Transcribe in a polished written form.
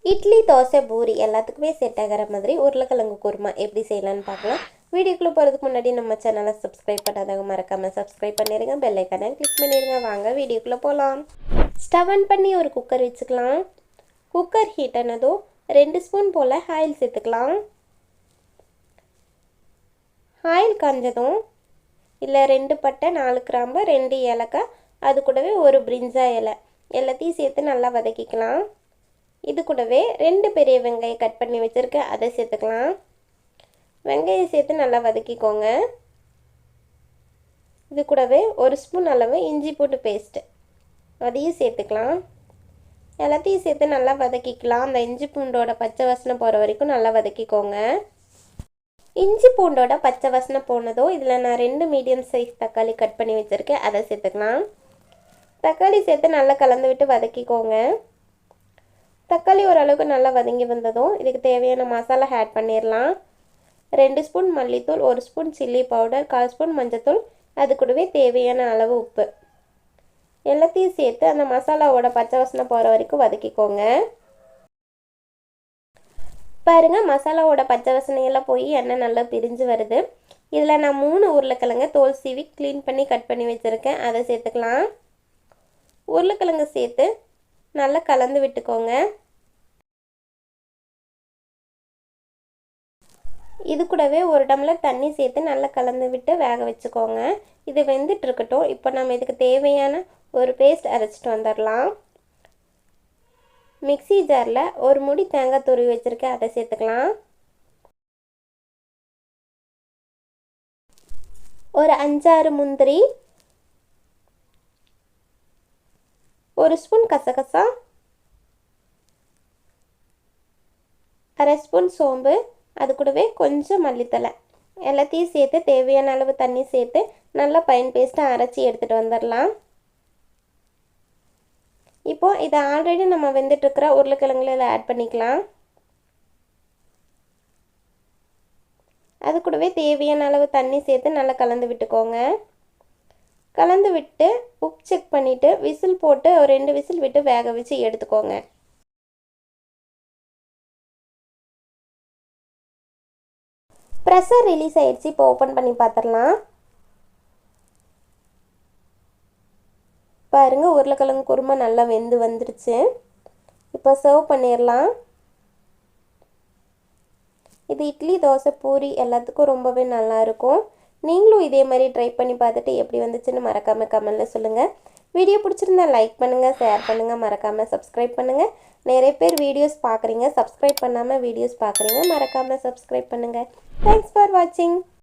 இட்லி, தோசை, பூரி எல்லாத்துக்குமே செட் ஆகிற மாதிரி உருளைக்கிழங்கு குருமா எப்படி செய்யலான்னு பார்க்கலாம். வீடியோக்குள்ளே போகிறதுக்கு முன்னாடி நம்ம சேனலை சப்ஸ்கிரைப் பண்ணாதவங்க மறக்காமல் சப்ஸ்கிரைப் பண்ணிடுங்க. பெல் ஐக்கானை கிளிக் பண்ணிடுங்க. வாங்க வீடியோக்குள்ளே போகலாம். ஸ்டவ் ஆன் பண்ணி ஒரு குக்கர் வச்சுக்கலாம். குக்கர் ஹீட் ஆனதும் 2 ஸ்பூன் போல் ஆயில் சேர்த்துக்கலாம். ஆயில் காஞ்சதும் இல்லை 2 பட்டை, 4 கிராம்பு, 2 ஏலக்காய், அது கூடவே ஒரு பிரிஞ்சா இலை எல்லாத்தையும் சேர்த்து நல்லா வதக்கிக்கலாம். இது கூடவே 2 பெரிய வெங்காயம் கட் பண்ணி வச்சுருக்கேன், அதை சேர்த்துக்கலாம். வெங்காயம் சேர்த்து நல்லா வதக்கிக்கோங்க. இது கூடவே 1 ஸ்பூன் அளவு இஞ்சி பூண்டு பேஸ்ட்டு அதையும் சேர்த்துக்கலாம். எல்லாத்தையும் சேர்த்து நல்லா வதக்கிக்கலாம். அந்த இஞ்சி பூண்டோட பச்சை வாசனை போகிற வரைக்கும் நல்லா வதக்கிக்கோங்க. இஞ்சி பூண்டோட பச்சை வாசனை போனதோ இதில் நான் 2 மீடியம் சைஸ் தக்காளி கட் பண்ணி வச்சுருக்கேன், அதை சேர்த்துக்கலாம். தக்காளி சேர்த்து நல்லா கலந்து விட்டு வதக்கிக்கோங்க. தக்காளி ஓரளவுக்கு நல்லா வதங்கி வந்ததும் இதுக்கு தேவையான மசாலா ஆட் பண்ணிடலாம். 2 ஸ்பூன் மல்லித்தூள், 1 ஸ்பூன் சில்லி பவுடர், 1/4 ஸ்பூன் மஞ்சத்தூள், அது கூடவே தேவையான அளவு உப்பு எல்லாத்தையும் சேர்த்து அந்த மசாலாவோட பச்சை வாசனை போகிற வரைக்கும் வதக்கிக்கோங்க. பாருங்கள், மசாலாவோட பச்சை வாசனையெல்லாம் போய் எண்ணெய் நல்லா பிரிஞ்சு வருது. இதில் நான் 3 உருளைக்கிழங்கு தோல் சீவி க்ளீன் பண்ணி கட் பண்ணி வச்சுருக்கேன், அதை சேர்த்துக்கலாம். உருளைக்கிழங்கு சேர்த்து நல்லா கலந்து விட்டுக்கோங்க. இது கூடவே 1 டம்ளர் தண்ணி சேர்த்து நல்லா கலந்து விட்டு வேக வச்சுக்கோங்க. இது வெந்துட்டு இருக்கட்டும். இப்போ நம்ம இதுக்கு தேவையான ஒரு பேஸ்ட் அரைச்சிட்டு வந்துடலாம். மிக்ஸி ஜாரில் ஒரு முடி தேங்காய் துருவி வச்சுருக்கேன், அதை சேர்த்துக்கலாம். ஒரு 5-6 முந்திரி, 1 ஸ்பூன் கசகசா, 1/2 ஸ்பூன் சோம்பு, அது கூடவே கொஞ்சம் மல்லித்தலை எல்லாத்தையும் சேர்த்து தேவையான அளவு தண்ணி சேர்த்து நல்லா பைன் பேஸ்ட்டாக அரைச்சி எடுத்துகிட்டு வந்துடலாம். இப்போது இதை ஆல்ரெடி நம்ம வெந்துட்டுருக்கிற உருளைக்கிழங்குல இதில் ஆட் பண்ணிக்கலாம். அது கூடவே தேவையான அளவு தண்ணி சேர்த்து நல்லா கலந்து விட்டுக்கோங்க. கலந்து விட்டு உப்பு செக் பண்ணிவிட்டு விசில் போட்டு ஒரு 2 விசில் விட்டு வேக வச்சு எடுத்துக்கோங்க. ப்ரெஷர் ரிலீஸ் ஆகிடுச்சு. இப்போ ஓப்பன் பண்ணி பார்த்துடலாம். பாருங்கள், உருளைக்கிழங்கு குருமா நல்லா வெந்து வந்துடுச்சு. இப்போ சர்வ் பண்ணிடலாம். இது இட்லி, தோசை, பூரி எல்லாத்துக்கும் ரொம்பவே நல்லாயிருக்கும். நீங்களும் இதே மாதிரி ட்ரை பண்ணி பார்த்துட்டு எப்படி வந்துச்சுன்னு மறக்காமல் கமெண்ட்டில் சொல்லுங்கள். வீடியோ பிடிச்சிருந்தா லைக் பண்ணுங்கள், ஷேர் பண்ணுங்கள், மறக்காமல் சப்ஸ்கிரைப் பண்ணுங்கள். நிறைய பேர் வீடியோஸ் பார்க்குறீங்க, சப்ஸ்கிரைப் பண்ணாமல் வீடியோஸ் பார்க்குறீங்க, மறக்காமல் சப்ஸ்கிரைப் பண்ணுங்கள். தேங்க்ஸ் ஃபார் வாட்சிங்.